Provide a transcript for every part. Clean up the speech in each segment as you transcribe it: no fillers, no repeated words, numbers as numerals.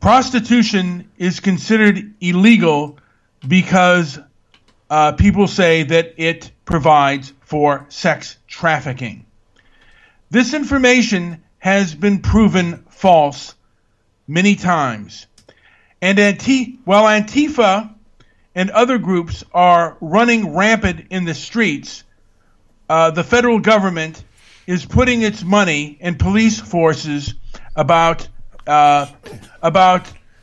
Prostitution is considered illegal because people say that it provides for sex trafficking. This information has been proven false many times. And while Antifa and other groups are running rampant in the streets, the federal government is putting its money and police forces about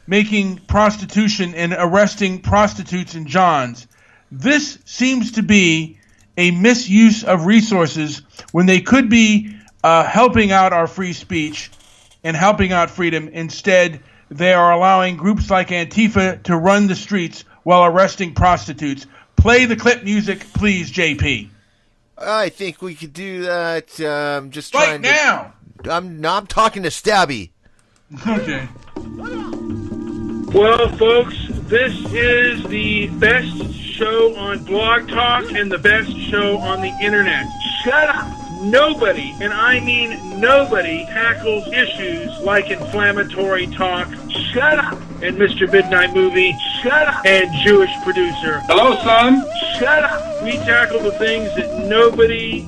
making prostitution and arresting prostitutes and johns. This seems to be a misuse of resources when they could be helping out our free speech and helping out freedom. Instead, they are allowing groups like Antifa to run the streets while arresting prostitutes. Play the clip music, please, JP. I think we could do that. Just right trying now. I'm talking to Stabby. Okay. Well, folks, this is the best show on Blog Talk and the best show on the internet. Shut up. Nobody, and I mean nobody, tackles issues like inflammatory talk. Shut up. And Mr. Midnight Movie. Shut up. And Jewish producer. Hello, son. Shut up. We tackle the things that nobody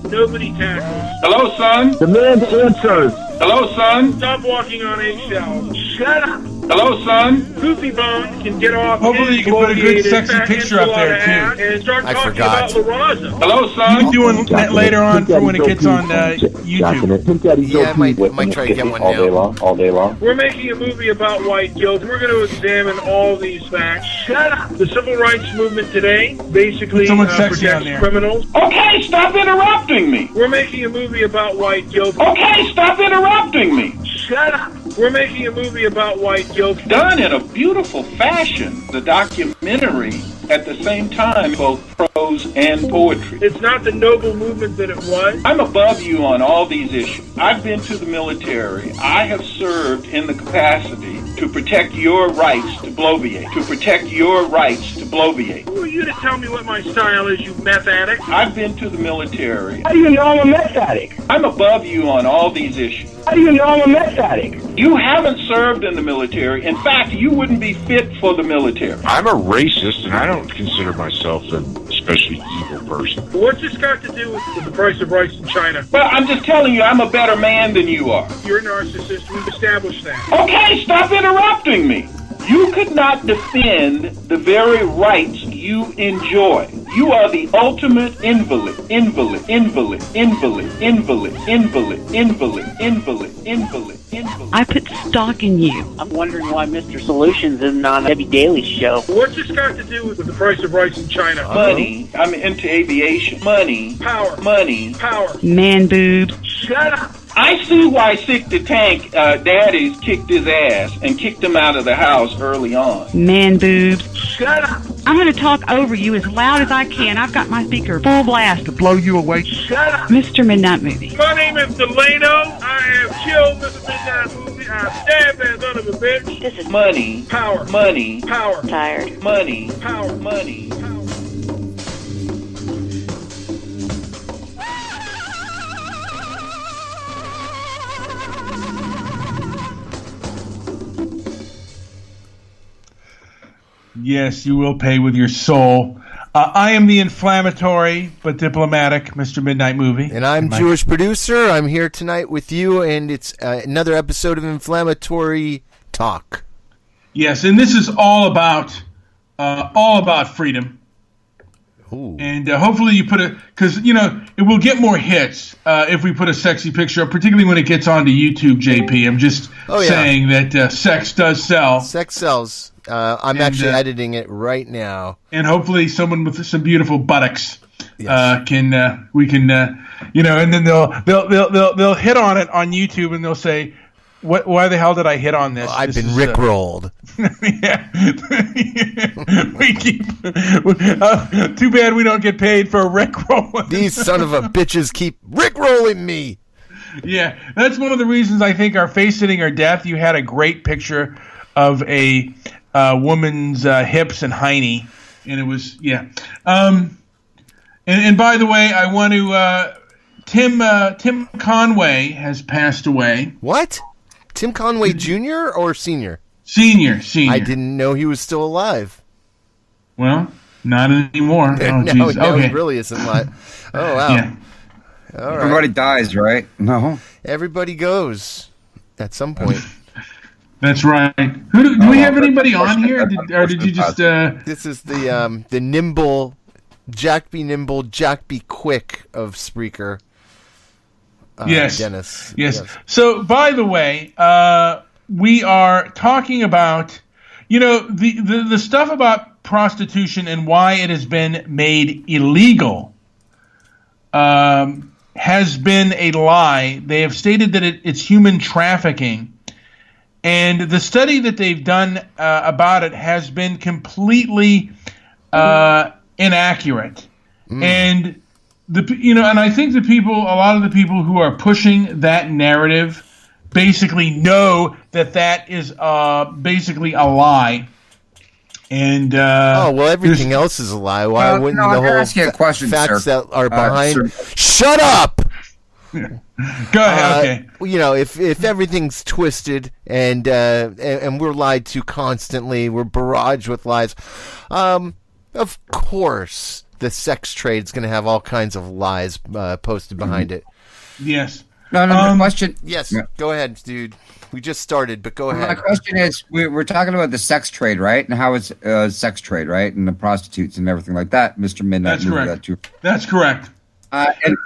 tackles. Hello, son. Demand answers. Hello, son. Stop walking on eggshells. Shut up. Hello, son. Goofy Bone can get off. Hopefully you can put a good sexy picture up there, too. And start I talking forgot. about La Raza. Hello, son. You can do that later on for when it gets on YouTube. Yeah, I might try to get one now. All day long. We're making a movie about white guilt. We're going to examine all these facts. Shut up. The civil rights movement today basically Someone sexy on protects there. criminals. Okay, stop interrupting me. We're making a movie about white guilt. Okay, stop interrupting me. Shut up. We're making a movie about white guilt. Done in a beautiful fashion, the documentary, at the same time, both prose and poetry. It's not the noble movement that it was. I'm above you on all these issues. I've been to the military. I have served in the capacity to protect your rights to bloviate. To protect your rights to bloviate. Who are you to tell me what my style is, you meth addict? I've been to the military. How do you know I'm a meth addict? I'm above you on all these issues. How do you know I'm a meth addict? You haven't served in the military. In fact, you wouldn't be fit for the military. I'm a racist, and I don't consider myself an especially evil person. What's this got to do with the price of rice in China? Well, I'm just telling you, I'm a better man than you are. You're a narcissist. We've established that. Okay, stop interrupting me. You could not defend the very rights you enjoy. You are the ultimate invalid, invalid, invalid, invalid, invalid, invalid, invalid, invalid, invalid, invalid. I put stock in you. I'm wondering why Mr. Solutions isn't on Debbie Daly's show. What's this got to do with the price of rice in China? Money. I'm into aviation. Money. Power. Money. Power. Man boobs. Shut up. I see why Sick the Tank daddies kicked his ass and kicked him out of the house early on. Man boobs. Shut up. I'm going to talk over you as loud as I can. I've got my speaker full blast to blow you away. Shut up. Mr. Midnight Movie. My name is Delano. I have killed Mr. Midnight Movie. I stabbed that son of a bitch. This is Money. Power. Money. Power. tired. Money. Power. Money. Power. Yes, you will pay with your soul. I am the inflammatory but diplomatic Mr. Midnight Movie. And I'm Jewish producer. I'm here tonight with you, and it's another episode of Inflammatory Talk. Yes, and this is all about freedom. Ooh. And hopefully you put because it will get more hits if we put a sexy picture up, particularly when it gets onto YouTube. JP, I'm just saying that sex does sell. Sex sells. I'm actually editing it right now. And hopefully someone with some beautiful buttocks and then they'll hit on it on YouTube and they'll say, why the hell did I hit on this? I've been rickrolled. We keep. Too bad we don't get paid for rickrolling. These son of a bitches keep rickrolling me. Yeah, that's one of the reasons I think our Face Sitting or Death. You had a great picture of a woman's hips and hiney, and it was And by the way, I want to. Tim Conway has passed away. What? Tim Conway Jr. or Senior? Senior. I didn't know he was still alive. Well, not anymore. Oh, no, geez. no, Okay. he really isn't alive. Oh, wow. Yeah. All right. Everybody dies, right? No. Everybody goes at some point. That's right. Do we have anybody on here, or did you just? This is the nimble, Jack be nimble, Jack be quick of Spreaker. Yes, Dennis. Yes. So, by the way, we are talking about, the stuff about prostitution and why it has been made illegal. Has been a lie. They have stated that it's human trafficking. And the study that they've done about it has been completely inaccurate. And and I think a lot of the people who are pushing that narrative basically know that is basically a lie. And everything else is a lie. Why wouldn't the whole ask you a question, facts sir. that are behind? Sir. Shut up. Go ahead. Okay. If everything's twisted and we're lied to constantly, we're barraged with lies. Of course, the sex trade's going to have all kinds of lies posted behind it. Yes. No. The question. Yes. Go ahead, dude. We just started, but go ahead. My question is, we're talking about the sex trade, right? And how it's sex trade, right? And the prostitutes and everything like that. Mr. Midnight. That's correct. That too. That's correct. And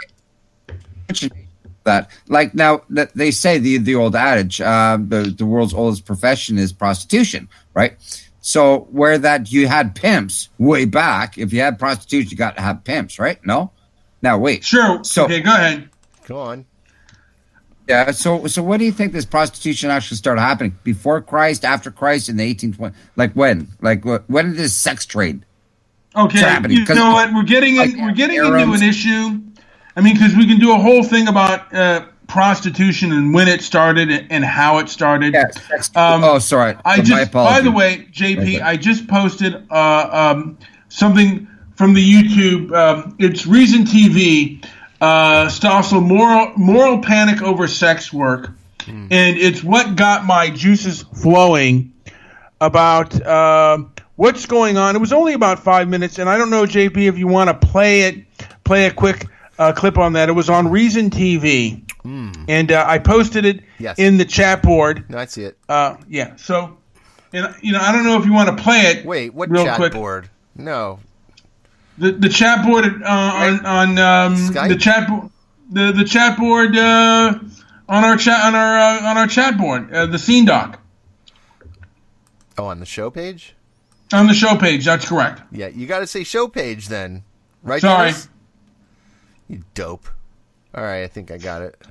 that, like, now that they say the old adage, the world's oldest profession is prostitution, right? So where that you had pimps way back, if you had prostitutes, you got to have pimps, right? No. Now wait. Sure. So okay, go ahead. Go on. Yeah. So what do you think this prostitution actually started happening? Before Christ, after Christ, in the 1820s? Like when? Like when did this sex trade? Okay. You know what? We're getting into an issue. I mean, because we can do a whole thing about prostitution and when it started and how it started. Yes. Sorry. My apologies. By the way, JP, I just posted something from the YouTube. It's Reason TV. Stossel, moral panic over sex work, and it's what got my juices flowing about what's going on. It was only about 5 minutes, and I don't know, JP, if you want to play a quick clip on that. It was on Reason TV, and I posted it in the chat board. No, I see it. Yeah. So, and I don't know if you want to play it. Wait, what real chat quick. board? No. The chat board on Skype? the chat board on our chat board, the scene doc. Oh, on the show page? On the show page, that's correct. Yeah, you got to say show page then, right? Sorry, Dennis? You dope. All right, I think I got it.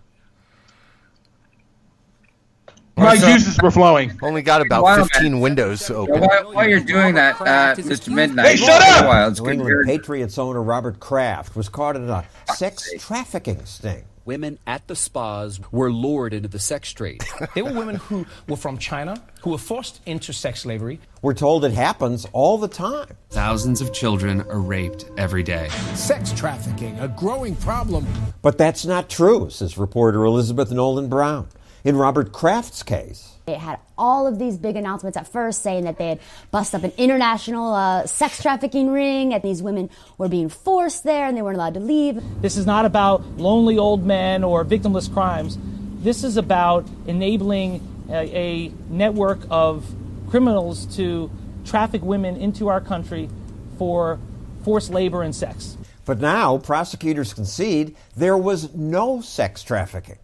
My juices were flowing. Only got about 15 windows open. While you're doing that, Mr. Midnight. Hey, shut up! New England Patriots owner Robert Kraft was caught in a sex trafficking sting. Women at the spas were lured into the sex trade. They were women who were from China, who were forced into sex slavery. We're told it happens all the time. Thousands of children are raped every day. Sex trafficking, a growing problem. But that's not true, says reporter Elizabeth Nolan Brown. In Robert Kraft's case, they had all of these big announcements at first saying that they had busted up an international sex trafficking ring, and these women were being forced there and they weren't allowed to leave. This is not about lonely old men or victimless crimes. This is about enabling a network of criminals to traffic women into our country for forced labor and sex. But now prosecutors concede there was no sex trafficking,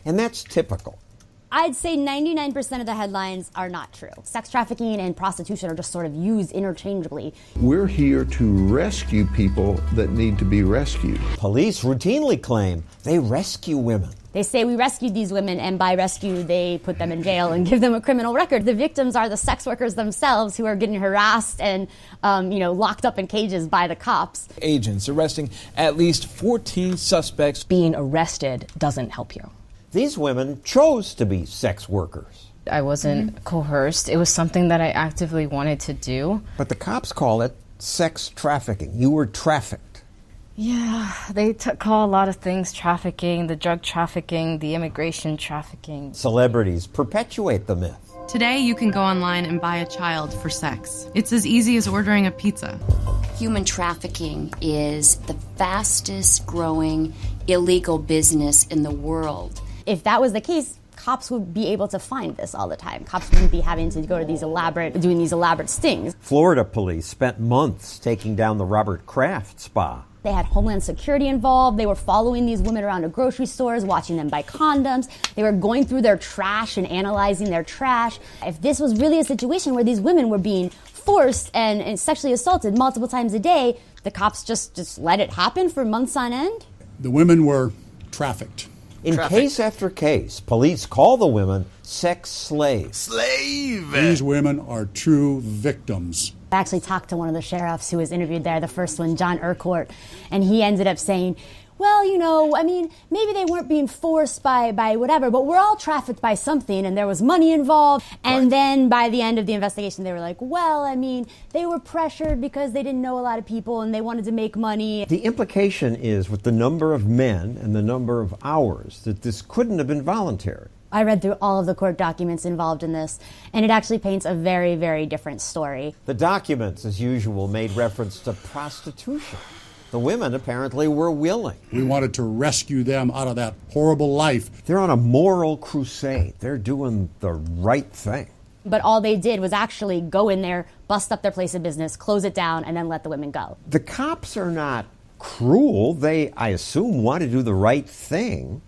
and that's typical. I'd say 99% of the headlines are not true. Sex trafficking and prostitution are just sort of used interchangeably. We're here to rescue people that need to be rescued. Police routinely claim they rescue women. They say we rescued these women, and by rescue, they put them in jail and give them a criminal record. The victims are the sex workers themselves who are getting harassed and, locked up in cages by the cops. Agents arresting at least 14 suspects. Being arrested doesn't help you. These women chose to be sex workers. I wasn't coerced. It was something that I actively wanted to do. But the cops call it sex trafficking. You were trafficked. Yeah, they call a lot of things trafficking, the drug trafficking, the immigration trafficking. Celebrities perpetuate the myth. Today, you can go online and buy a child for sex. It's as easy as ordering a pizza. Human trafficking is the fastest growing illegal business in the world. If that was the case, cops would be able to find this all the time. Cops wouldn't be having to go to doing these elaborate stings. Florida police spent months taking down the Robert Kraft spa. They had Homeland Security involved. They were following these women around to grocery stores, watching them buy condoms. They were going through their trash and analyzing their trash. If this was really a situation where these women were being forced and sexually assaulted multiple times a day, the cops just let it happen for months on end? The women were trafficked. In case after case, police call the women sex slaves. These women are true victims. I actually talked to one of the sheriffs who was interviewed there, the first one, John Urquhart, and he ended up saying, well, maybe they weren't being forced by whatever, but we're all trafficked by something, and there was money involved. And then by the end of the investigation, they were like, they were pressured because they didn't know a lot of people and they wanted to make money. The implication is, with the number of men and the number of hours, that this couldn't have been voluntary. I read through all of the court documents involved in this, and it actually paints a very, very different story. The documents, as usual, made reference to prostitution. The women apparently were willing. We wanted to rescue them out of that horrible life. They're on a moral crusade. They're doing the right thing. But all they did was actually go in there, bust up their place of business, close it down, and then let the women go. The cops are not cruel. They, I assume, want to do the right thing.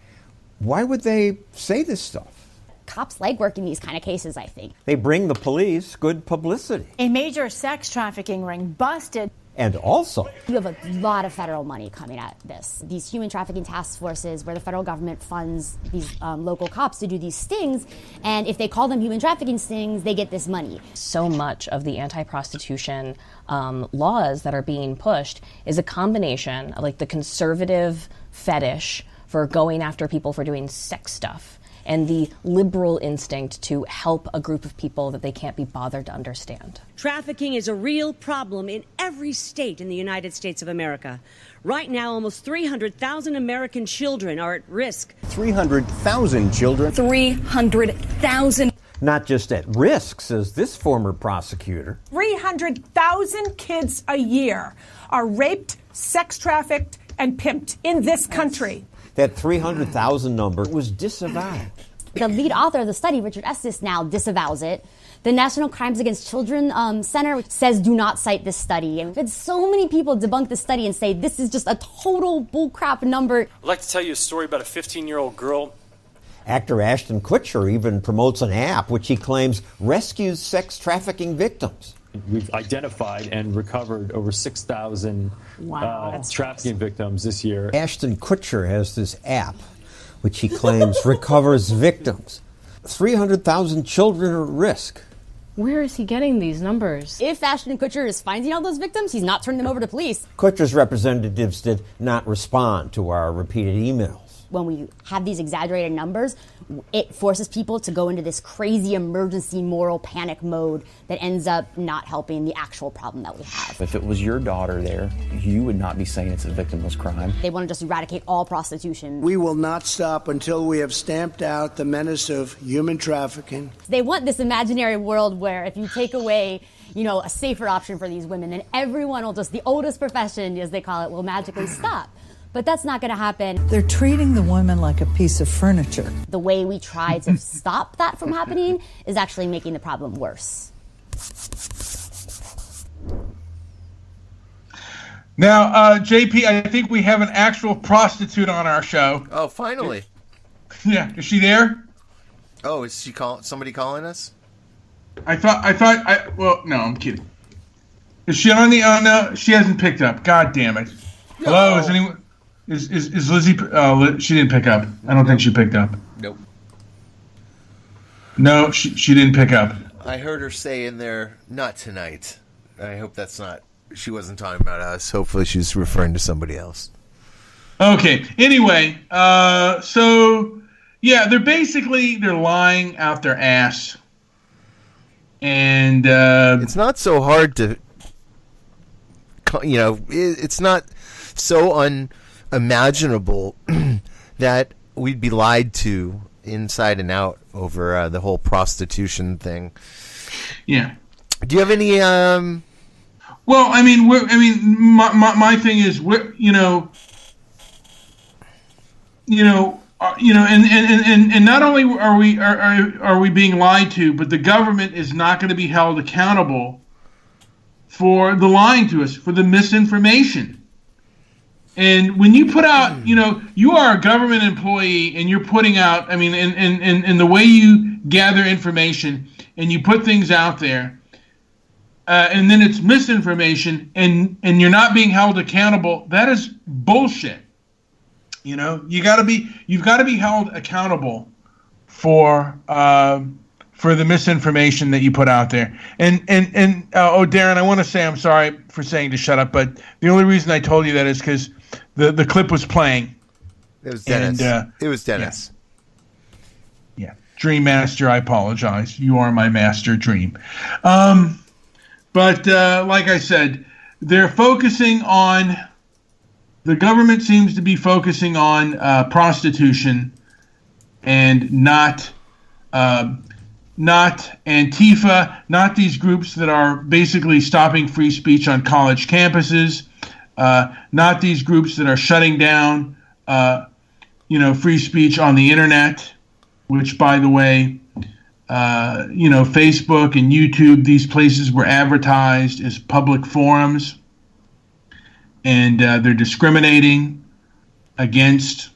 Why would they say this stuff? Cops like working these kind of cases, I think. They bring the police good publicity. A major sex trafficking ring busted. And also, you have a lot of federal money coming at this. These human trafficking task forces where the federal government funds these local cops to do these stings, and if they call them human trafficking stings, they get this money. So much of the anti-prostitution laws that are being pushed is a combination of like the conservative fetish for going after people for doing sex stuff and the liberal instinct to help a group of people that they can't be bothered to understand. Trafficking is a real problem in every state in the United States of America. Right now, almost 300,000 American children are at risk. 300,000 children. 300,000. Not just at risk, says this former prosecutor. 300,000 kids a year are raped, sex trafficked, and pimped in this country. That 300,000 number was disavowed. The lead author of the study, Richard Estes, now disavows it. The National Crimes Against Children Center says do not cite this study. And we've had so many people debunk the study and say this is just a total bullcrap number. I'd like to tell you a story about a 15-year-old girl. Actor Ashton Kutcher even promotes an app which he claims rescues sex trafficking victims. We've identified and recovered over 6,000 trafficking victims this year. Ashton Kutcher has this app which he claims recovers victims. 300,000 children are at risk. Where is he getting these numbers? If Ashton Kutcher is finding all those victims, he's not turning them over to police. Kutcher's representatives did not respond to our repeated emails. When we have these exaggerated numbers, it forces people to go into this crazy emergency moral panic mode that ends up not helping the actual problem that we have. If it was your daughter there, you would not be saying it's a victimless crime. They want to just eradicate all prostitution. We will not stop until we have stamped out the menace of human trafficking. They want this imaginary world where if you take away, a safer option for these women, then everyone will the oldest profession, as they call it, will magically stop. But that's not going to happen. They're treating the women like a piece of furniture. The way we try to stop that from happening is actually making the problem worse. Now, JP, I think we have an actual prostitute on our show. Oh, finally. Yeah, is she there? Oh, is she somebody calling us? Well, no, I'm kidding. Is she on the? Oh no, she hasn't picked up. God damn it! No. Hello, is anyone? Is Lizzie? She didn't pick up. I don't think she picked up. Nope. No, she didn't pick up. I heard her say in there, "Not tonight." I hope that's not. She wasn't talking about us. Hopefully, she's referring to somebody else. Okay. Anyway, so yeah, they're lying out their ass, and it's not so hard to. It's not so unimaginable that we'd be lied to inside and out over the whole prostitution thing. Yeah. Do you have any? Well, I mean, my thing is, and not only are we being lied to, but the government is not going to be held accountable for the lying to us, for the misinformation. And when you put out, you are a government employee, and you're putting out, I mean, in the way you gather information, and you put things out there, and then it's misinformation, and you're not being held accountable. That is bullshit. You've got to be held accountable for the misinformation that you put out there. And Darren, I want to say I'm sorry for saying to shut up, but the only reason I told you that is because the clip was playing. It was Dennis. It was Dennis. Yeah. Dream Master, I apologize. You are my master dream. But like I said, they're focusing on. The government seems to be focusing on prostitution and not Antifa, not these groups that are basically stopping free speech on college campuses, not these groups that are shutting down, free speech on the internet, which, by the way, Facebook and YouTube, these places were advertised as public forums. And they're discriminating against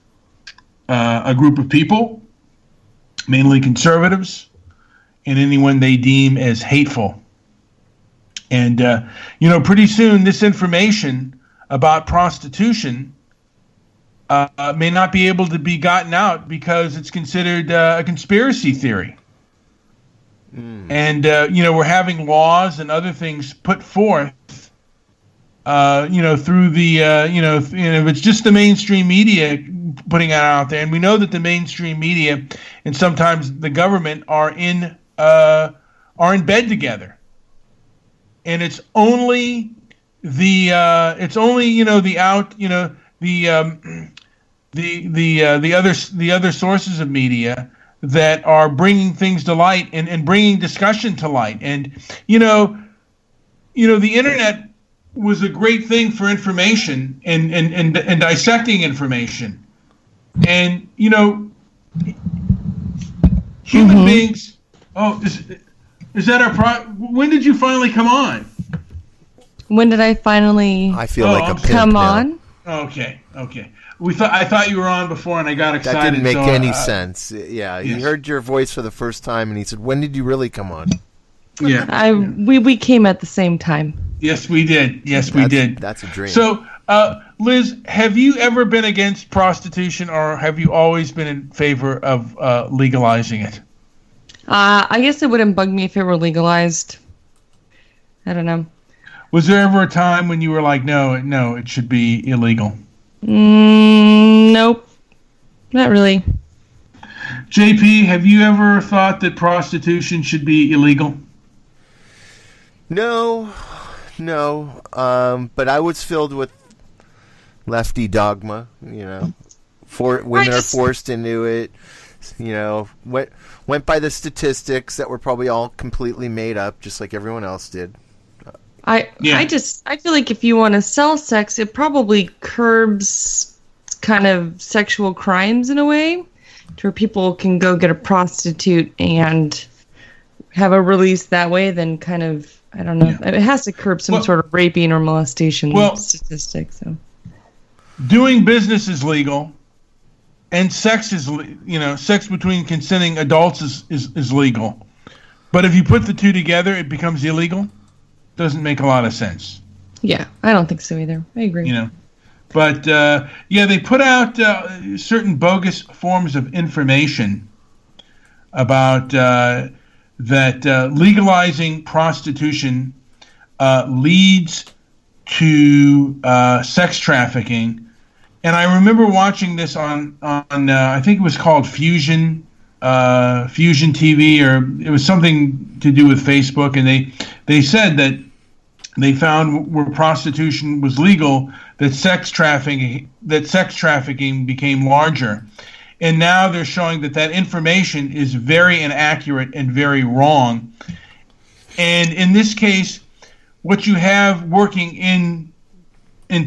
a group of people, mainly conservatives, and anyone they deem as hateful. And, pretty soon this information about prostitution may not be able to be gotten out because it's considered a conspiracy theory. And, we're having laws and other things put forth through the, if it's just the mainstream media putting it out there, and we know that the mainstream media and sometimes the government are in bed together, and it's only the other sources of media that are bringing things to light and bringing discussion to light, and the internet was a great thing for information and dissecting information. And, human beings... Oh, is that our... When did you finally come on? When did I finally I feel like a pimp come now. on? Okay. I thought you were on before, and I got excited. That didn't make any sense. Yeah, yes. He heard your voice for the first time, and he said, when did you really come on? Yeah. We came at the same time. Yes, we did. We did. That's a dream. So, Liz, have you ever been against prostitution, or have you always been in favor of legalizing it? I guess it wouldn't bug me if it were legalized. I don't know. Was there ever a time when you were like, no, it should be illegal? Nope. Not really. JP, have you ever thought that prostitution should be illegal? No. But I was filled with lefty dogma, women are forced into it, went by the statistics that were probably all completely made up, just like everyone else did. I feel like if you want to sell sex, it probably curbs kind of sexual crimes in a way, to where people can go get a prostitute and have a release that way, then kind of, I don't know. Yeah. It has to curb some sort of raping or molestation statistic. So, doing business is legal, and sex is, sex between consenting adults is legal. But if you put the two together, it becomes illegal. Doesn't make a lot of sense. Yeah, I don't think so either. I agree. But they put out certain bogus forms of information about that legalizing prostitution leads to sex trafficking. And I remember watching this on I think it was called Fusion TV, or it was something to do with Facebook, and they said that they found where prostitution was legal, that sex trafficking became larger. And now they're showing that information is very inaccurate and very wrong. And in this case, what you have working in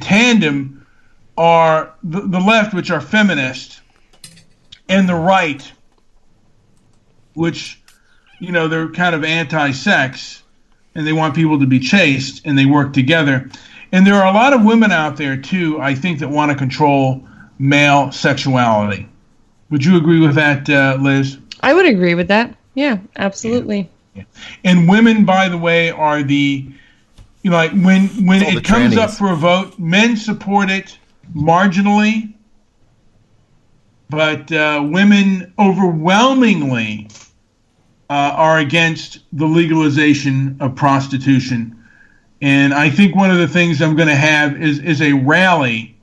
tandem are the left, which are feminists, and the right, which, they're kind of anti-sex, and they want people to be chaste, and they work together. And there are a lot of women out there, too, I think, that want to control male sexuality. Would you agree with that, Liz? I would agree with that. Yeah, absolutely. Yeah. And women, by the way, are the, when it comes up for a vote, men support it marginally, but women overwhelmingly are against the legalization of prostitution. And I think one of the things I'm going to have is a rally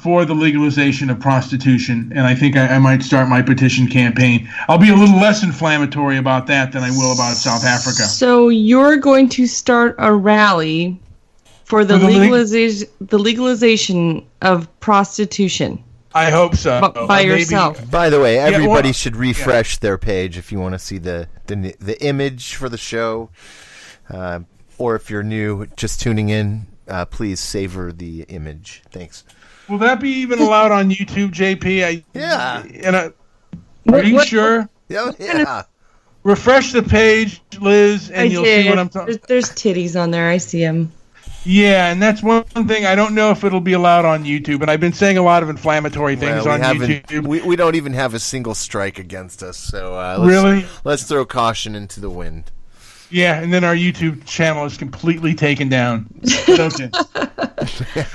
for the legalization of prostitution, and I think I might start my petition campaign. I'll be a little less inflammatory about that than I will about South Africa. So you're going to start a rally for the legalization of prostitution. I hope so. By yourself. By the way, everybody should refresh their page if you want to see the image for the show. Or if you're new, just tuning in, please savor the image. Thanks. Will that be even allowed on YouTube, JP? Yeah. Are you sure? Yeah. Refresh the page, Liz, and you'll see what I'm talking about. There's titties on there. I see them. Yeah, and that's one thing. I don't know if it'll be allowed on YouTube, and I've been saying a lot of inflammatory things on YouTube. We don't even have a single strike against us, so let's throw caution into the wind. Yeah, and then our YouTube channel is completely taken down. Okay.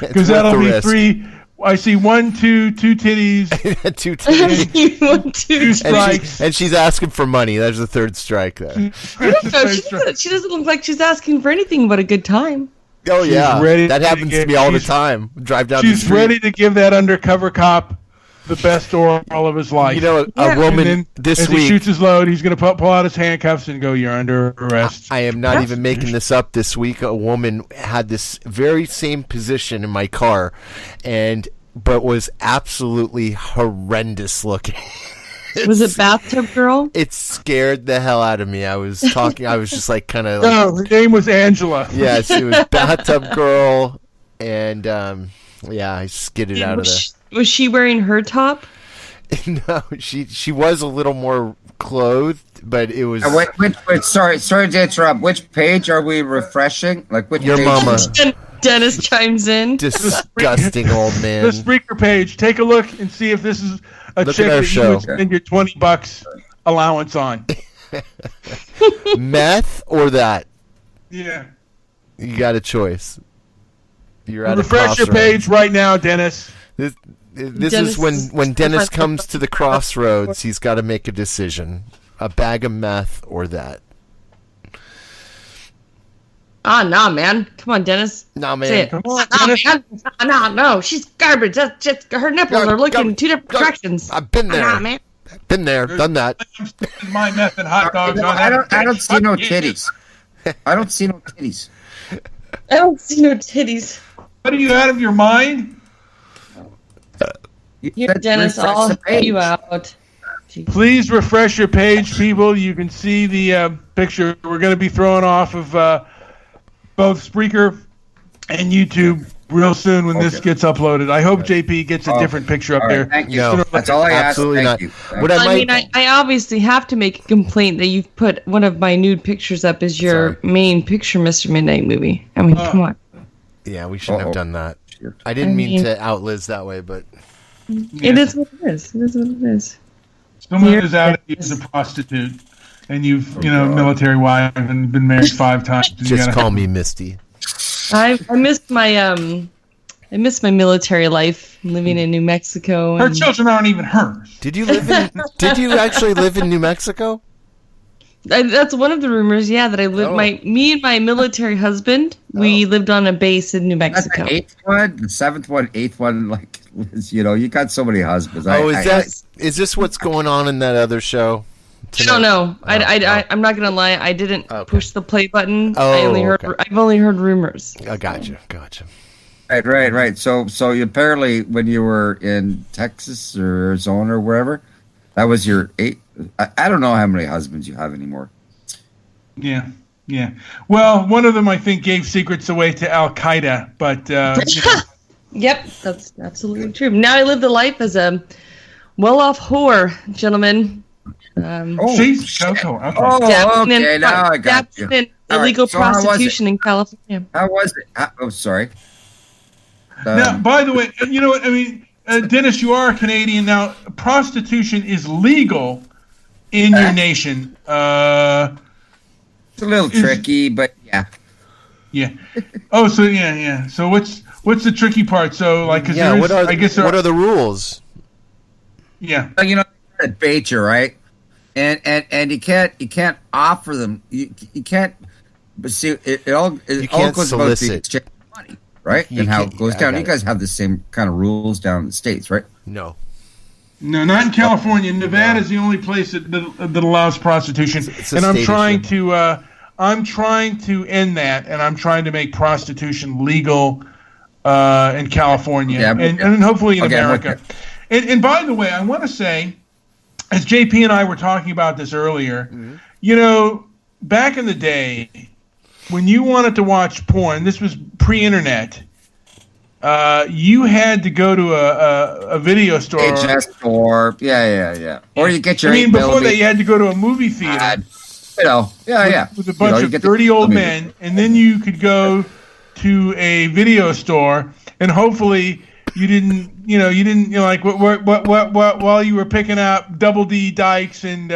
Because that'll be three. I see 1, 2, 2 titties. 2 titties. Two strikes. And she's asking for money. That's the third strike there. She doesn't look like she's asking for anything but a good time. Oh, yeah. That happens to me all the time. Drive down the street. She's ready to give that undercover cop the best oral of his life. A woman this week. As he shoots his load, he's going to pull out his handcuffs and go, "You're under arrest." I am not even making this up. This week, a woman had this very same position in my car, but was absolutely horrendous looking. Was it Bathtub Girl? It scared the hell out of me. I was just like kind of. No, her name was Angela. Yes, it was Bathtub Girl, and I skidded out of there. Was she wearing her top? No, she was a little more clothed, but it was. Wait, sorry to interrupt. Which page are we refreshing? Like which? Your page? mama. Dennis chimes in. Disgusting old man. The Spreaker page. Take a look and see if this is a chick that you would spend your $20 allowance on. Meth or that? Yeah. You got a choice. You're at refresh your page right now, Dennis. This is when Dennis comes to the crossroads, he's got to make a decision. A bag of meth or that. Nah, man. Come on, Dennis. Nah, man. Come on, Dennis. Man. No. She's garbage. That's just her nipples are looking in two different directions. I've been there. Nah, man. Been there, done that. My meth and hot dogs. I don't see no titties. I don't see no titties. I don't see no titties. What are you out of your mind? Here, Dennis, I'll help you out. Please refresh your page, people. You can see the picture. We're going to be throwing off of both Spreaker and YouTube real soon when this gets uploaded. I hope JP gets a different picture up there. Thank you. No, that's all I asked. Absolutely thank not. You. I obviously have to make a complaint that you've put one of my nude pictures up as your main picture, Mr. Midnight Movie. I mean, come on. Yeah, we shouldn't have done that. I didn't mean to out Liz that way, but... It is what it is. It is what it is. Someone is out as a prostitute, and you've, military wife and been married 5 times. Just call me Misty. I missed my military life living in New Mexico. Her children aren't even hers. Did you actually live in New Mexico? That's one of the rumors. Yeah, that I lived. Me and my military husband, we lived on a base in New Mexico. That's the 8th one, the 7th one, 8th one. Like, you got so many husbands. Is this what's going on in that other show? I don't know. I'm not gonna lie. I didn't push the play button. I've only heard rumors. Gotcha. Right. So you apparently, when you were in Texas or Arizona or wherever, that was your 8. I don't know how many husbands you have anymore. Yeah. Well, one of them I think gave secrets away to Al Qaeda, but Yep, that's absolutely true. Now I live the life as a well-off whore, gentlemen. Okay. Now I got you. Illegal prostitution in California. How was it? Sorry. Now, by the way, you know what I mean, Dennis, you are a Canadian. Now, prostitution is legal in your nation. It's a little tricky, but yeah. Yeah. Oh, so yeah. So what's the tricky part? So like, what are the rules? Yeah. You know, they bait you, right? And you can't offer them. You can't. But see, it all goes about the exchange of money, right? And how it goes down. You guys have the same kind of rules down in the States, right? No, not in California. Nevada is the only place that allows prostitution, and I'm trying to end that, and I'm trying to make prostitution legal in California, and hopefully in America. And by the way, I want to say, as JP and I were talking about this earlier, you know, back in the day, when you wanted to watch porn, this was pre-internet, you had to go to a video store. HS store, yeah. Or you get your. Before that, you had to go to a movie theater. With a bunch of dirty old men, and then you could go to a video store, and hopefully you didn't while you were picking up Double D Dykes and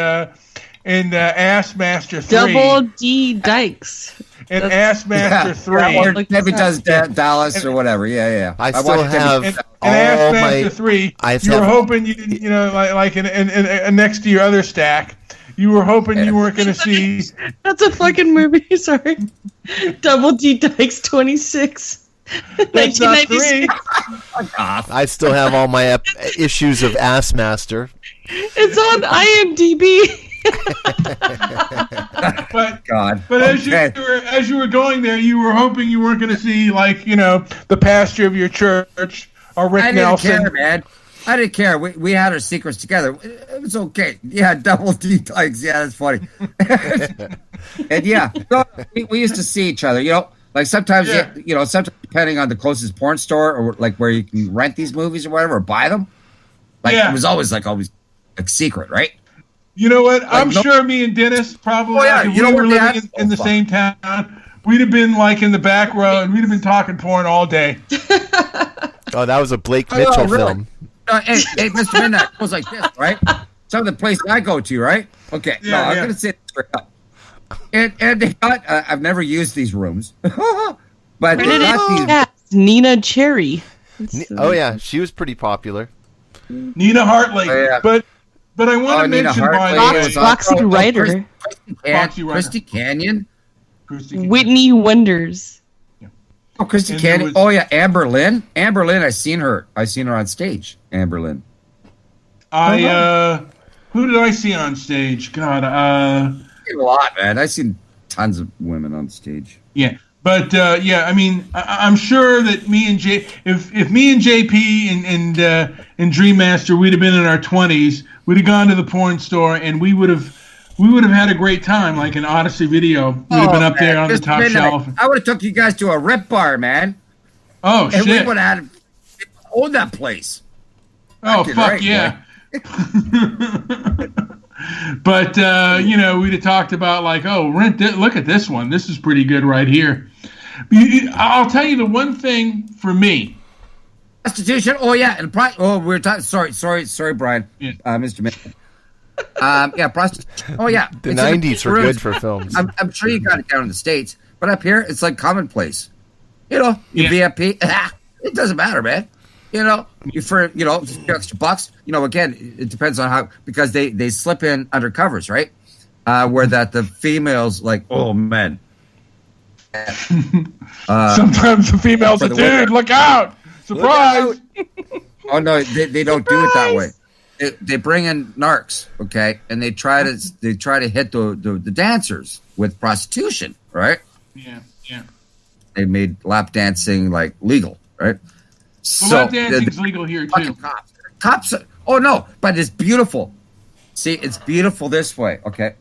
Assmaster 3. Double D Dykes. And Assmaster 3. Or maybe does Dallas or whatever. Yeah. I still have and Assmaster 3. You were hoping you didn't, and next to your other stack, you were hoping you weren't going to see. That's a fucking movie. Sorry. Double D Dykes 26. That's not 3. I still have all my issues of Assmaster. It's on IMDb. But as you were going there, you were hoping you weren't going to see the pastor of your church or Rick Nelson. I didn't care, man. I didn't care. We had our secrets together. It was okay. Yeah, Double D Dykes. Yeah, that's funny. And so we used to see each other. Like sometimes, sometimes depending on the closest porn store or like where you can rent these movies or whatever or buy them. It was always like secret, right? You know what? I'm sure me and Dennis probably, if we were living in the same town, we'd have been like in the back row and we'd have been talking porn all day. Oh, that was a Blake Mitchell film. Hey, Mr. Midnight, it goes like this, right? Some of the places I go to, right? Okay, I'm going to say it straight up. And they got, I've never used these rooms, but they got these. Nina Cherry. Oh yeah, she was pretty popular. Nina Hartley, but I want to mention Roxy Ryder, Christy Canyon, Whitney Wonders. Oh, Christy Canyon. Amber Lynn. Amber Lynn, I seen her on stage. Amber Lynn. Who did I see on stage? God, a lot, man. I've seen tons of women on stage. Yeah, but I mean, I'm sure that me and if me and JP and Dream Master, we'd have been in our 20s, we'd have gone to the porn store and we would have had a great time, like an Odyssey Video. We'd have been up there on the top shelf. I would have took you guys to a rip bar, man. Oh, and shit! We would have owned that place. Oh, fuck yeah! But we'd have talked about rent it. Look at this one. This is pretty good right here. I'll tell you the one thing for me. Prostitution. Oh yeah, and we're talking. Sorry, Brian. Yeah. Mr. Mitchell. Prostitution. Oh yeah, the 90s were good for films. I'm sure you got it down in the States, but up here it's like commonplace. VIP. It doesn't matter, man. For a few extra bucks. Again, it depends on how, because they slip in under covers, right? Where that the females men. Sometimes the females are dude. Look out! Surprise! Oh no, they don't do it that way. They bring in narcs, okay, and they try to hit the dancers with prostitution, right? Yeah. They made lap dancing legal, right? Well, So lap dancing's legal here too. Cops. Oh no, but it's beautiful. See, it's beautiful this way. Okay.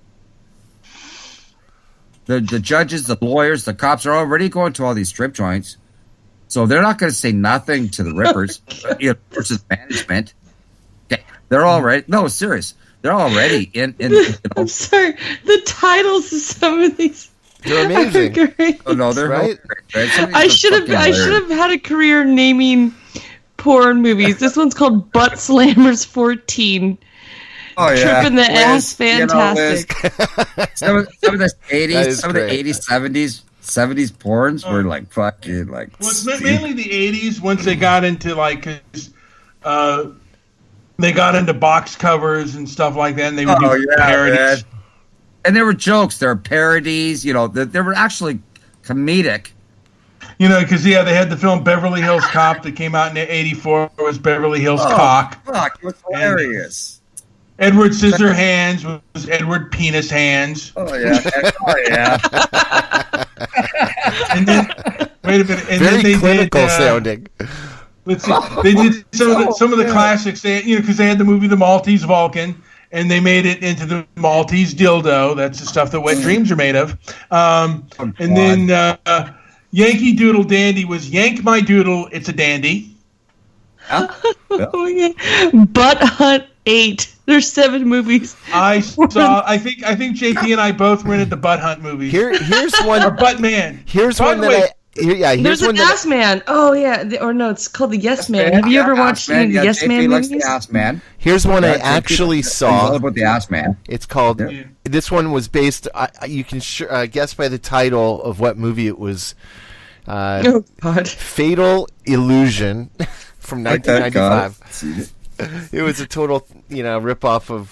The judges, the lawyers, the cops are already going to all these strip joints, so they're not going to say nothing to the rippers versus management. Okay. They're already serious. They're already in I'm sorry. The titles of some of these. They're amazing. Oh no, they're right. I should have had a career naming porn movies. This one's called Butt Slammers 14. Oh yeah, Tripping the ass, fantastic. Some of the 80s, some of the 80s, 70s porns were like fucking like. Well, it's mainly the 80s once they got into like, they got into box covers and stuff like that, and they would do parodies. Man. And there were jokes, there were parodies. You know, they were actually comedic. You know, because they had the film Beverly Hills Cop that came out in '84. It was Beverly Hills Cock. Fuck, it was hilarious. And Edward Scissorhands was Edward Penis Hands. Oh yeah, And then wait a minute, and Very then they clinical did, sounding. Let's see, they did some of the classics. They, because they had the movie The Maltese Vulcan, and they made it into the Maltese Dildo. That's the stuff that wet dreams are made of. And then Yankee Doodle Dandy was Yank My Doodle, It's a Dandy. Oh, yeah. Butt Hunt 8. There's 7 movies. I saw. I think JP and I both rented the Butt Hunt movies. Here's one. Or Butt Man. Here's By one the that way, here's There's one an Ass Man. Oh yeah, or no, it's called the Yes Man. Have you ever watched any of the Yes Man movies? The Ass Man. Here's one I actually saw. All about the Ass Man. It's called. Yeah. This one was based. You can guess by the title of what movie it was. Oh God! Fatal Illusion from 1995. It was a total, rip-off of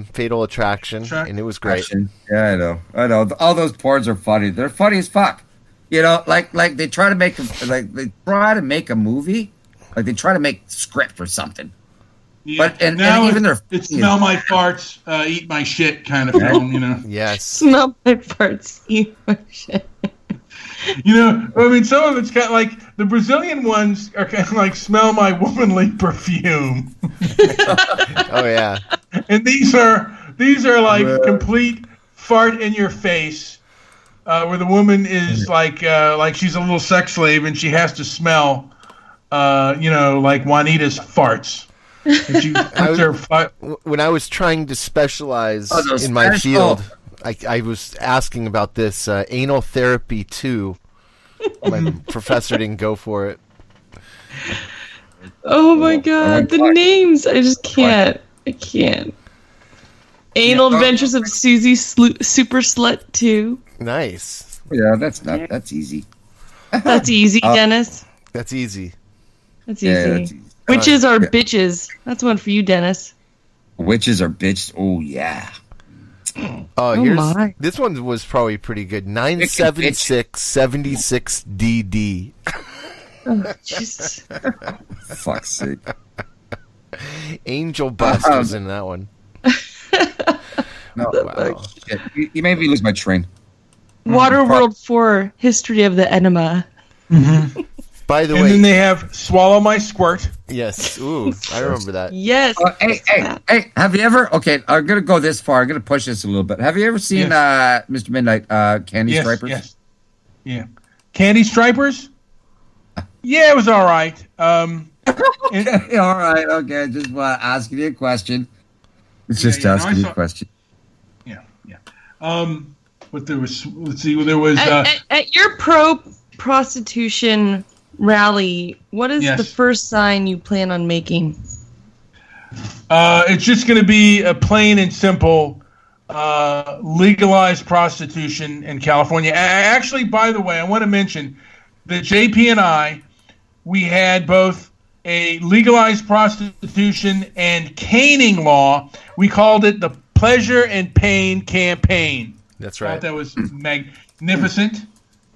Fatal Attraction, and it was great. Yeah, I know. All those porns are funny. They're funny as fuck. You know, like they try to make a movie, like they try to make script or something. Yeah. But and even their it's smell my farts, eat my shit kind of film. Yes. Smell my farts, eat my shit. I mean, some of it's got like the Brazilian ones are kind of like smell my womanly perfume. Oh yeah. And these are like complete fart in your face, where the woman is like she's a little sex slave and she has to smell, like Juanita's farts. When I was trying to specialize in my field. I was asking about this anal therapy 2. My professor didn't go for it. Oh my God, the names! I just can't. I can't. Anal Adventures of Susie Super Slut 2. Nice. Yeah, that's easy. That's easy, Dennis. That's easy. That's easy. Yeah, that's easy. Witches are bitches. That's one for you, Dennis. Witches are bitches. Oh yeah. This one was probably pretty good. 97676DD. Oh, Jesus. Fuck's sake. Angel Bust was in that one. No, wow. You made me lose my train. Waterworld 4, History of the Enema. Mm-hmm. By the way, and then they have Swallow My Squirt. Yes, ooh, I remember that. Yes. Hey, have you ever? Okay, I'm gonna go this far. I'm gonna push this a little bit. Have you ever seen Mr. Midnight Candy Stripers? Yes. Yeah. Candy Stripers? Yeah, it was all right. All right. Okay, just asking you a question. Asking you a question. Yeah. But there was. Let's see. There was. At your pro-prostitution rally, what is the first sign you plan on making? It's just going to be a plain and simple legalized prostitution in California. Actually, by the way, I want to mention that JP and I, we had both a legalized prostitution and caning law. We called it the Pleasure and Pain Campaign. That's right. I thought that was magnificent.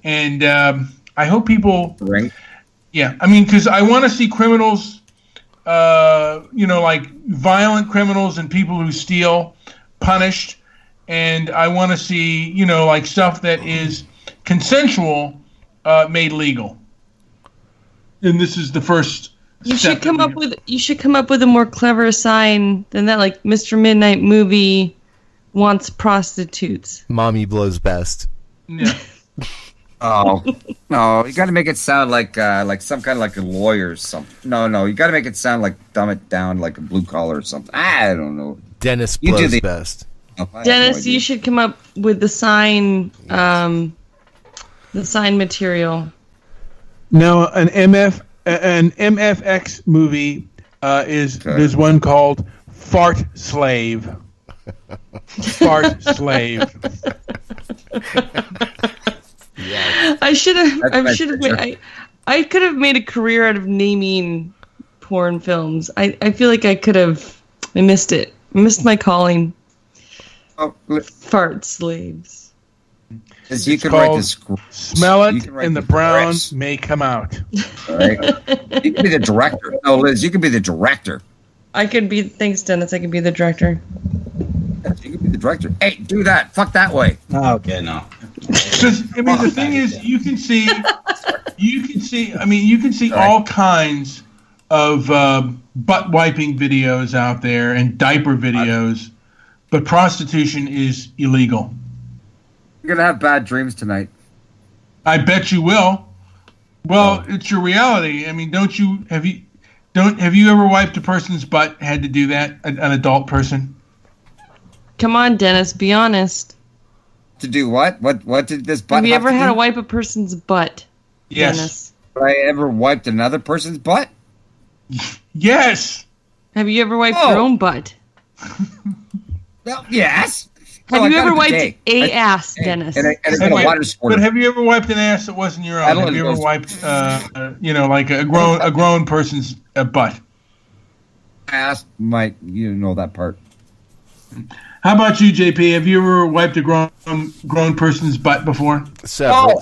And I hope people... Right. Yeah, I mean, because I want to see criminals, like violent criminals and people who steal punished. And I want to see, stuff that is consensual made legal. and this is the first. You should come up with a more clever sign than that, like Mr. Midnight Movie wants prostitutes. Mommy blows best. Yeah. Oh no! You got to make it sound like some kind of like a lawyer or something. No, you got to make it sound like dumb it down like a blue collar or something. I don't know. Dennis blows best. Oh, Dennis, you should come up with the sign material. Now, an MFX movie there's one called Fart Slave. Fart Slave. Yes. I could have made a career out of naming porn films. I feel like I missed it. I missed my calling. Fart Slaves. You can write this. Smell it, and the brown may come out. All right. You can be the director. No, Liz, you can be the director. Thanks, Dennis. I can be the director. You can be the director. Hey, do that. Fuck that way. Okay, no. Because the thing is, you can see all kinds of butt wiping videos out there and diaper videos, but prostitution is illegal. You're gonna have bad dreams tonight. I bet you will. Well, it's your reality. I mean, have you ever wiped a person's butt? Had to do that? An adult person? Come on, Dennis. Be honest. To do what? What did this butt? Have you ever had to to wipe a person's butt? Yes. Dennis? Have I ever wiped another person's butt? Yes. Have you ever wiped your own butt? Well, yes. Have you ever wiped a ass, Dennis? But have you ever wiped an ass that wasn't your own? Have you ever wiped, like a grown person's butt? Ass, you know that part. How about you, JP? Have you ever wiped a grown person's butt before? Several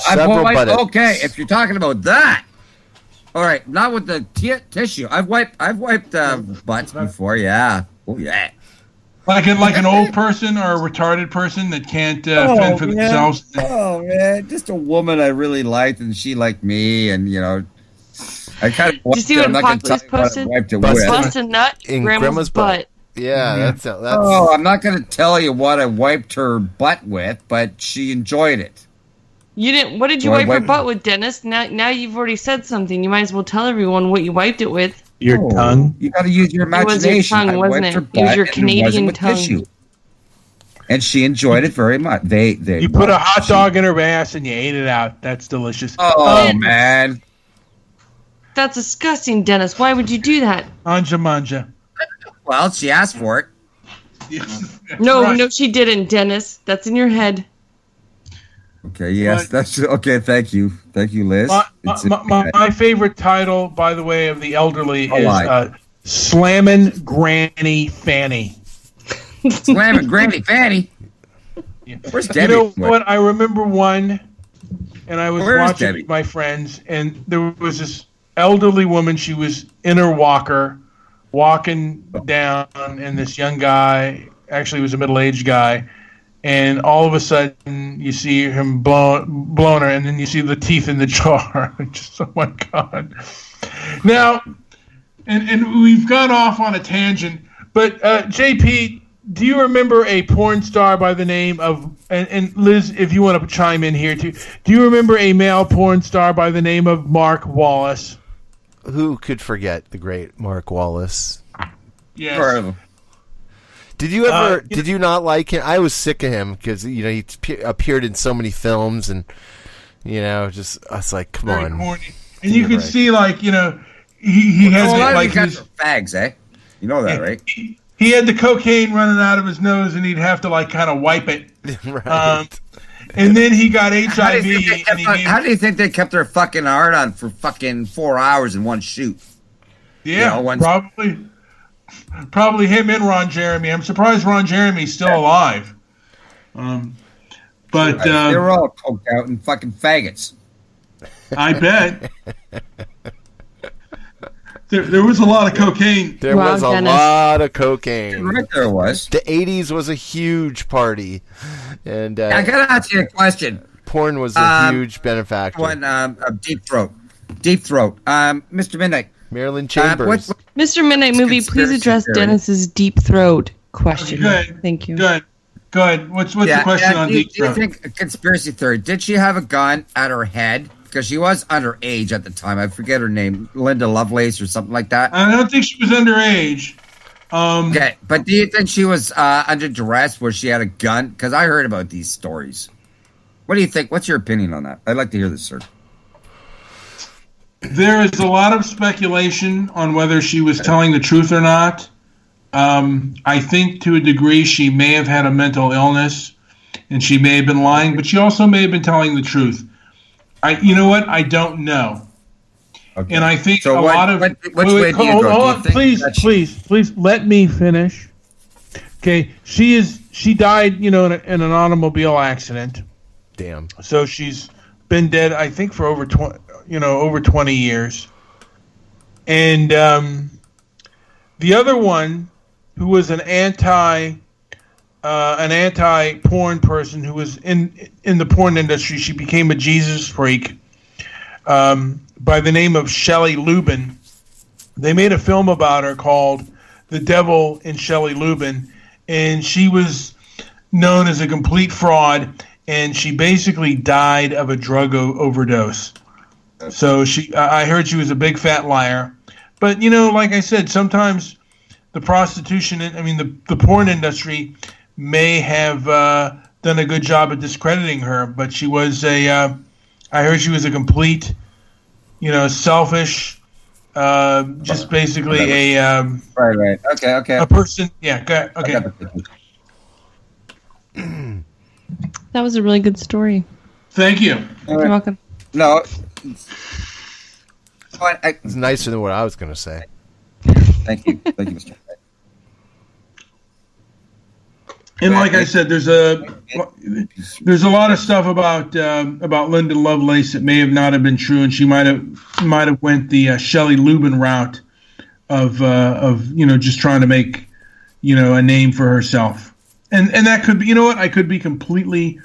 okay, if you're talking about that. All right, not with the tissue. I've wiped butts before. Yeah. Oh yeah. Like an old person or a retarded person that can't fend for themselves. Oh man, just a woman I really liked, and she liked me, and I kind of. Did you see what Apocalypse posted? Bust a nut in Grandma's butt. Yeah, that's. Oh, I'm not going to tell you what I wiped her butt with, but she enjoyed it. You didn't. What did you wipe her butt with, Dennis? Now you've already said something. You might as well tell everyone what you wiped it with. Your tongue. You got to use your imagination. It was your tongue, wasn't it? It was your Canadian tongue. Tissue. And she enjoyed it very much. You put a hot dog in her ass and you ate it out. That's delicious. Oh man, that's disgusting, Dennis. Why would you do that? Anja manja. Well, she asked for it. No, she didn't, Dennis. That's in your head. Okay, yes, that's okay. Thank you, Liz. My favorite title, by the way, of the elderly is "Slammin' Granny Fanny." Slammin' Granny Fanny. Yeah. Where's Debbie? You know what? I remember one, and I was watching Debbie? with my friends, and there was this elderly woman. She was in her walker, walking down, and this young guy, actually was a middle-aged guy, and all of a sudden you see him blown her, and then you see the teeth in the jar. Just, oh my God. Now, and we've gone off on a tangent, but JP, do you remember a porn star by the name of, and Liz, if you want to chime in here too, do you remember a male porn star by the name of Mark Wallace? Who could forget the great Mark Wallace? Yes. Did you ever? Did you not like him? I was sick of him because he appeared in so many films, and just I was like, come on. Corny. And you can see, he has his fags, eh? You know that, right? He had the cocaine running out of his nose, and he'd have to kind of wipe it. Right. And then he got HIV. How do you think they kept their fucking heart on for fucking 4 hours in one shoot? Yeah, probably him and Ron Jeremy. I'm surprised Ron Jeremy's still alive. But they're all coked out and fucking faggots. I bet. There was a lot of cocaine. There was a lot of cocaine. Right, there was. The 80s was a huge party. And I got to ask you a question. Porn was a huge benefactor. Deep Throat. Deep Throat. Mr. Midnight. Marilyn Chambers. Mr. Midnight Movie, please address Dennis's deep throat question. Good. Thank you. Good. What's the question on deep throat? Do you think a conspiracy theory? Did she have a gun at her head? Because she was underage at the time. I forget her name, Linda Lovelace or something like that. I don't think she was underage. Okay, but do you think she was under duress where she had a gun? Because I heard about these stories. What do you think? What's your opinion on that? I'd like to hear this, sir. There is a lot of speculation on whether she was telling the truth or not. I think to a degree she may have had a mental illness and she may have been lying, but she also may have been telling the truth. You know what? I don't know. Okay. And I think so lot of... Please, let me finish. Okay, she died, in an automobile accident. Damn. So she's been dead, I think, for over 20 years. And the other one, who was an anti-porn person who was in the porn industry, she became a Jesus freak by the name of Shelley Lubin. They made a film about her called The Devil in Shelley Lubin, and she was known as a complete fraud, and she basically died of a drug overdose. So I heard she was a big fat liar. But, like I said, sometimes the the porn industry may have done a good job at discrediting her, but she was I heard she was a complete, selfish, just basically a... Right. Okay. A person, yeah, okay. That was a really good story. Thank you. You're welcome. No. It's nicer than what I was going to say. Thank you, Mr. And like I said, there's a lot of stuff about Linda Lovelace that may have not have been true, and she might have went the Shelley Lubin route of just trying to make a name for herself, and that could be I could be completely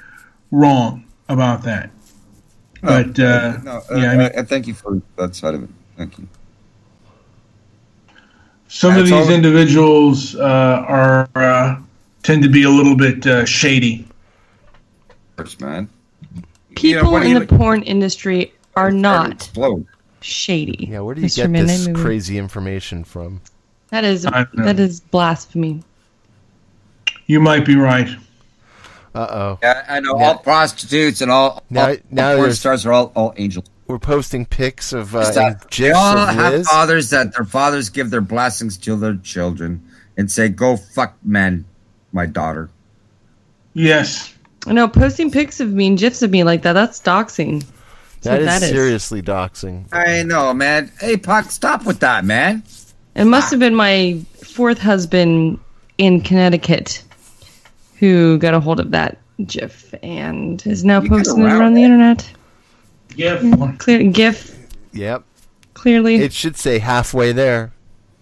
wrong about that. But thank you for that side of it. Thank you. Some of these individuals tend to be a little bit shady. Man. People in the porn industry are not shady. Yeah, where do you get this crazy information from? That is blasphemy. You might be right. Uh-oh. Yeah, I know. All prostitutes and all porn stars are all angels. We're posting pics of GIFs they all have fathers that their fathers give their blessings to their children and say, "Go fuck men, my daughter." Yes. I know. Posting pics of me and GIFs of me like that's doxing. That is seriously doxing. I know, man. Hey, Puck, stop with that, man. It must have been my fourth husband in Connecticut who got a hold of that GIF and is now posting it around the internet. GIF. Yep. Clearly. It should say halfway there.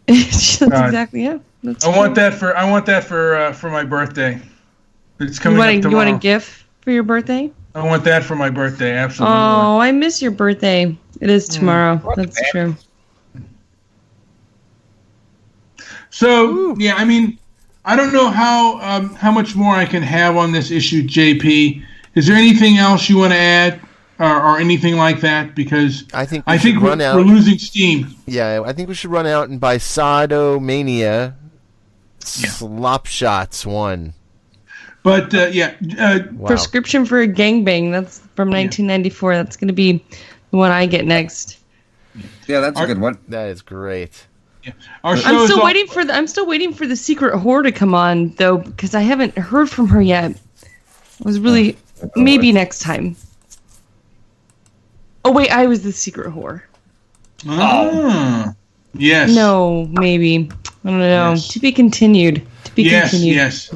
Exactly, yeah. I want that for my birthday. It's coming up tomorrow. You want a GIF for your birthday? I want that for my birthday, absolutely. Oh, I miss your birthday. It is tomorrow. That's true. So, yeah, I mean, I don't know how much more I can have on this issue, JP. Is there anything else you want to add or anything like that? Because I think we're losing steam. Yeah, I think we should run out and buy Sodomania Slop Shots 1. But, Prescription for a Gangbang. That's from 1994. That's going to be the one I get next. Yeah, that's a good one. That is great. Yeah. I'm still waiting for the secret whore to come on though, because I haven't heard from her yet. I was really maybe next time. Oh wait, I was the secret whore. Oh, yes. No, maybe I don't know. Yes. To be continued. Continued. Yes.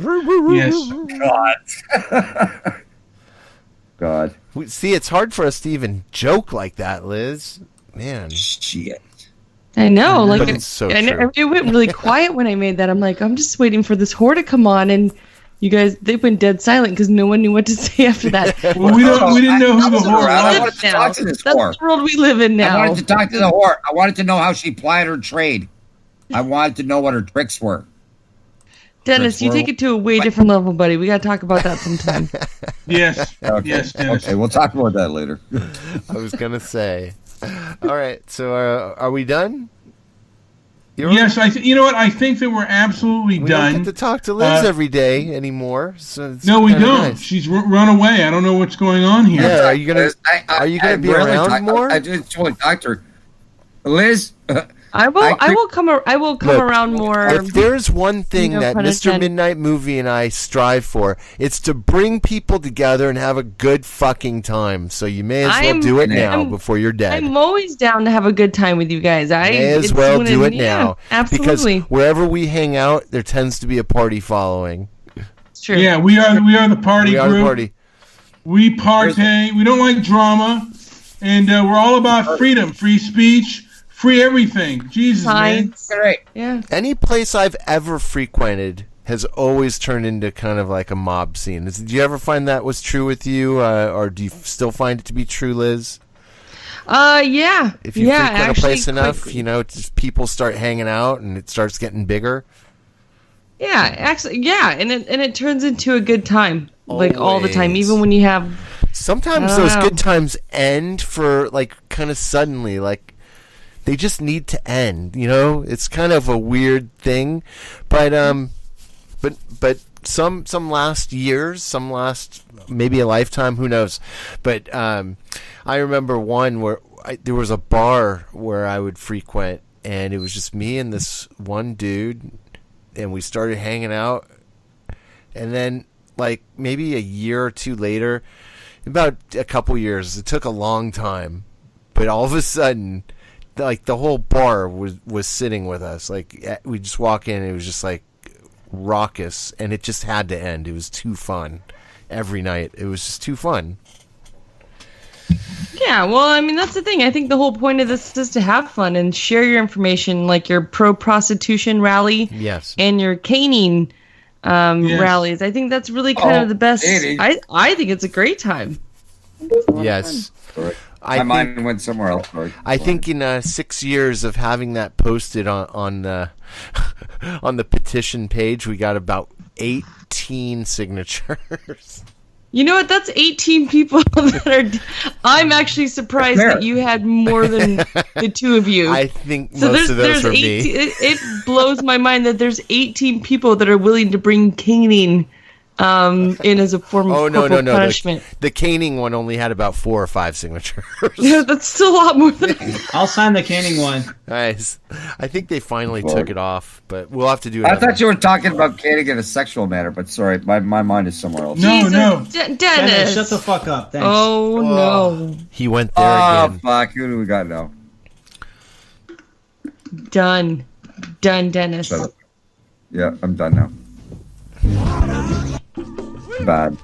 God. See, it's hard for us to even joke like that, Liz. Man. Shit. I know, but it's so true. It went really quiet when I made that. I'm like, I'm just waiting for this whore to come on and You guys, they went dead silent because no one knew what to say after that. Well, we didn't know who the whore was. I wanted to talk to this whore. That's the world we live in now. I wanted to talk to the whore. I wanted to know how she plied her trade. I wanted to know what her tricks were. Dennis, you take it to a way different level, buddy. We got to talk about that sometime. Yes. Okay. Yes, Dennis. Okay, we'll talk about that later. I was going to say. All right, so are we done? Yes, you know what? I think that we're absolutely done. We don't get to talk to Liz every day anymore. So no, we don't. Nice. She's run away. I don't know what's going on here. Yeah, are you gonna be around more? I just told Doctor Liz. I will come around more. If there's one thing that Mr. Midnight Movie and I strive for, it's to bring people together and have a good fucking time. So you may as well do it now before you're dead. I'm always down to have a good time with you guys. May as well do it now. Absolutely. Because wherever we hang out, there tends to be a party following. It's true. Yeah, we are the party group. The party. We partay. We don't like drama, and we're all about freedom, free speech. Free everything. Jesus, man. Great. Yeah. Any place I've ever frequented has always turned into kind of like a mob scene. Did you ever find that was true with you, or do you still find it to be true, Liz? Yeah. If you frequent a place enough, just people start hanging out and it starts getting bigger. Yeah, actually, yeah, and it turns into a good time, Always. like all the time, even when you have. Sometimes those good times end for like kind of suddenly, like. They just need to end, It's kind of a weird thing, but some last years, some last maybe a lifetime, who knows? But I remember one where there was a bar where I would frequent, and it was just me and this one dude, and we started hanging out, and then like maybe a year or two later, about a couple years, it took a long time, but all of a sudden. Like the whole bar was sitting with us. Like we just walk in, and it was just like raucous, and it just had to end. It was too fun. Every night, it was just too fun. Yeah, well, I mean that's the thing. I think the whole point of this is to have fun and share your information, like your pro-prostitution rally, yes, and your caning rallies. I think that's really kind of the best. I think it's a great time. Yes. My mind went somewhere else. I think in 6 years of having that posted on the on the petition page, we got about 18 signatures. You know what? That's 18 people that are. I'm actually surprised that you had more than the two of you. I think most of those are me. It blows my mind that there's 18 people that are willing to bring caning in as a form of corporal punishment. The caning one only had about 4 or 5 signatures. Yeah, that's still a lot more than. I'll sign the caning one. Nice. I think they finally took it off, but we'll have to do it. I thought you were talking about caning in a sexual manner, but sorry, my mind is somewhere else. No. Dennis, shut the fuck up. Thanks. Oh no. He went there again. Oh fuck! Who do we got now? Done, Dennis. Shut up. Yeah, I'm done now. Bad.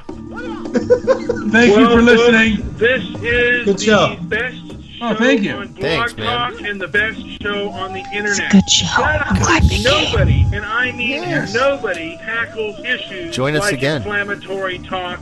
Thank you for listening. This is good show. The best show thank you. on Blog Thanks, man. Talk and the best show on the internet. Good show. Nobody, and I mean nobody, tackles issues Join us like again. inflammatory talk